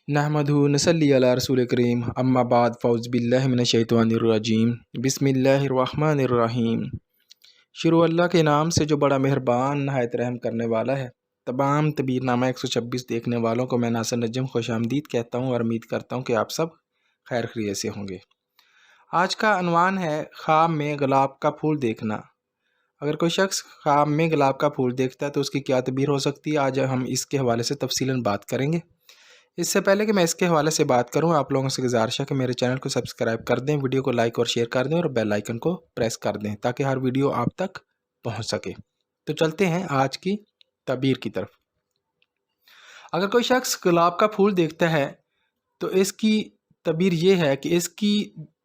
नहमदहु नसल्ली अला रसूल करीम अम्मा बाद फ़ौज़ बिल्लाहि मिनश्शैतानिर्रजीम बिस्मिल्लाहिर्रहमानिर्रहीम। शुरू अल्लाह के नाम से जो बड़ा मेहरबान नहायत रहम करने वाला है। तमाम तबीरनामा 126 देखने वालों को मैं नासिर नजम खुश आमदीद कहता हूँ और उम्मीद करता हूँ कि आप सब खैर खैरियत से होंगे। आज का अनवान है ख्वाब में गुलाब का फूल देखना। अगर कोई शख्स ख्वाब में गुलाब का फूल देखता है तो उसकी क्या तबीर हो सकती है, आज हम इसके हवाले से तफसीलन बात करेंगे। इससे पहले कि मैं इसके हवाले से बात करूं, आप लोगों से गुजारिश है कि मेरे चैनल को सब्सक्राइब कर दें, वीडियो को लाइक और शेयर कर दें और बेल आइकन को प्रेस कर दें ताकि हर वीडियो आप तक पहुंच सके। तो चलते हैं आज की तबीर की तरफ। अगर कोई शख्स गुलाब का फूल देखता है तो इसकी तबीर ये है कि इसकी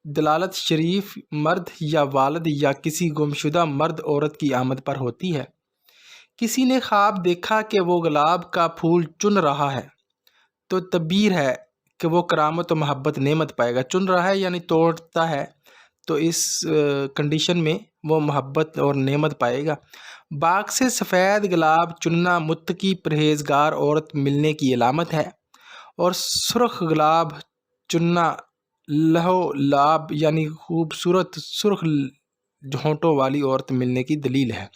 दलालत शरीफ मर्द या वालिद या किसी गुमशुदा मर्द औरत की आमद पर होती है। किसी ने ख्वाब देखा कि वो गुलाब का फूल चुन रहा है तो तबीर है कि वो करामत और मोहब्बत नेमत पाएगा। चुन रहा है यानी तोड़ता है, तो इस कंडीशन में वो मोहब्बत और नेमत पाएगा। बाग से सफ़ेद गुलाब चुनना मुत्तकी परहेज़गार औरत मिलने की अलामत है और सुर्ख गुलाब चुनना लहो लाब यानी खूबसूरत सुर्ख होंठों वाली औरत मिलने की दलील है।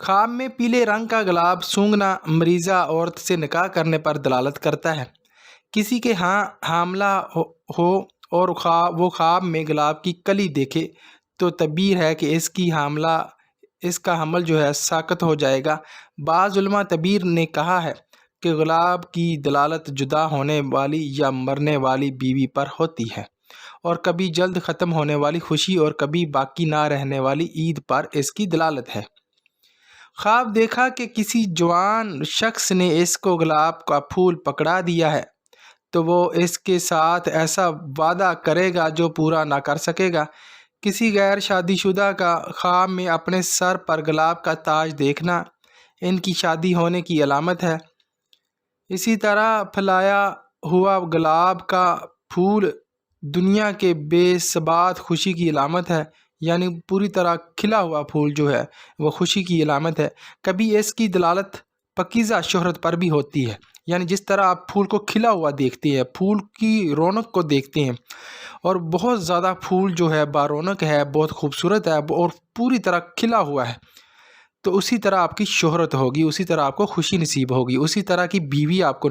ख्वाब में पीले रंग का गुलाब सूंघना मरीज़ा औरत से निकाह करने पर दलालत करता है। किसी के हामला हो और वो ख्वाब में गुलाब की कली देखे तो तबीर है कि इसका हमल जो है साकत हो जाएगा। बाज़ उलमा तबीर ने कहा है कि गुलाब की दलालत जुदा होने वाली या मरने वाली बीवी पर होती है और कभी जल्द ख़त्म होने वाली खुशी और कभी बाकी ना रहने वाली ईद पर इसकी दलालत है। ख्वाब देखा कि किसी जवान शख्स ने इसको गुलाब का फूल पकड़ा दिया है तो वो इसके साथ ऐसा वादा करेगा जो पूरा ना कर सकेगा। किसी गैर शादीशुदा का ख्वाब में अपने सर पर गुलाब का ताज देखना इनकी शादी होने की अलामत है। इसी तरह फैलाया हुआ गुलाब का फूल दुनिया के बेसबात खुशी की अलामत है, यानी पूरी तरह खिला हुआ फूल जो है वो खुशी की अलामत है। कभी इसकी दलालत पकीज़ा शोहरत पर भी होती है, यानी जिस तरह आप फूल को खिला हुआ देखते हैं, फूल की रौनक को देखते हैं और बहुत ज़्यादा फूल जो है बारौनक है, बहुत खूबसूरत है और पूरी तरह खिला हुआ है, तो उसी तरह आपकी शोहरत होगी, उसी तरह आपको खुशी नसीब होगी, उसी तरह की बीवी आपको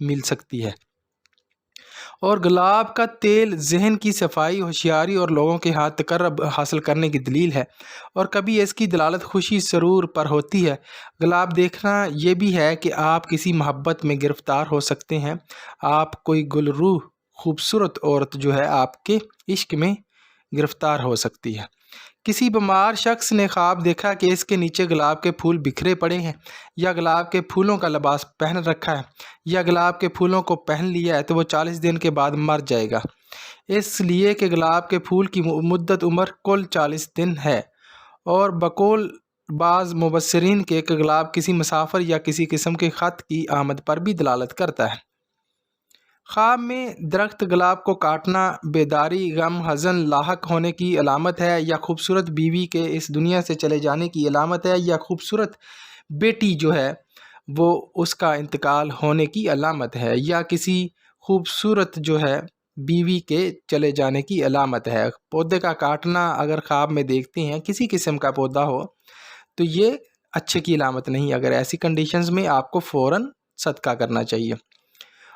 मिल सकती है। और गुलाब का तेल जहन की सफाई, होशियारी और लोगों के हाथ तकर्रब हासिल करने की दलील है और कभी इसकी दलालत खुशी सरूर पर होती है। गुलाब देखना ये भी है कि आप किसी मोहब्बत में गिरफ़्तार हो सकते हैं। आप कोई गुलरूह खूबसूरत औरत जो है आपके इश्क में गिरफ़्तार हो सकती है। किसी बीमार शख्स ने ख्वाब देखा कि इसके नीचे गुलाब के फूल बिखरे पड़े हैं या गुलाब के फूलों का लिबास पहन रखा है या गुलाब के फूलों को पहन लिया है तो वो 40 दिन के बाद मर जाएगा, इसलिए कि गुलाब के फूल की मुद्दत उम्र कुल 40 दिन है। और बकौल बाज़ मुबस्सिरीन के गुलाब किसी मुसाफिर या किसी किस्म के ख़त की आमद पर भी दलालत करता है। ख्वाब में दरख्त गुलाब को काटना बेदारी, गम, हज़न लाहक होने की अलामत है या खूबसूरत बीवी के इस दुनिया से चले जाने की अलामत है या खूबसूरत बेटी जो है वो उसका इंतकाल होने की अलामत है या किसी खूबसूरत जो है बीवी के चले जाने की अलामत है। पौधे का काटना अगर ख्वाब में देखते हैं, किसी किस्म का पौधा हो, तो ये अच्छे की अलामत नहीं। अगर ऐसी कंडीशंस में आपको फ़ौरन सदका करना चाहिए।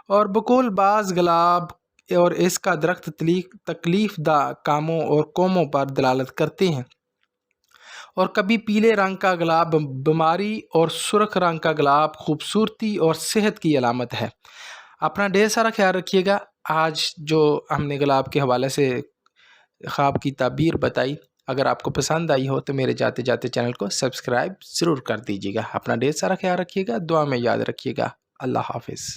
और बकौल बाज़ गुलाब और इसका दरख्त तकलीफ़ दा कामों और कौमों पर दलालत करते हैं और कभी पीले रंग का गुलाब बीमारी और सुर्ख रंग का गुलाब खूबसूरती और सेहत की अलामत है। अपना ढेर सारा ख्याल रखिएगा। आज जो हमने गुलाब के हवाले से ख्वाब की ताबीर बताई, अगर आपको पसंद आई हो तो मेरे जाते जाते चैनल को सब्सक्राइब ज़रूर कर दीजिएगा। अपना ढेर सारा ख्याल रखिएगा, दुआ में याद रखिएगा। अल्लाह हाफिज़।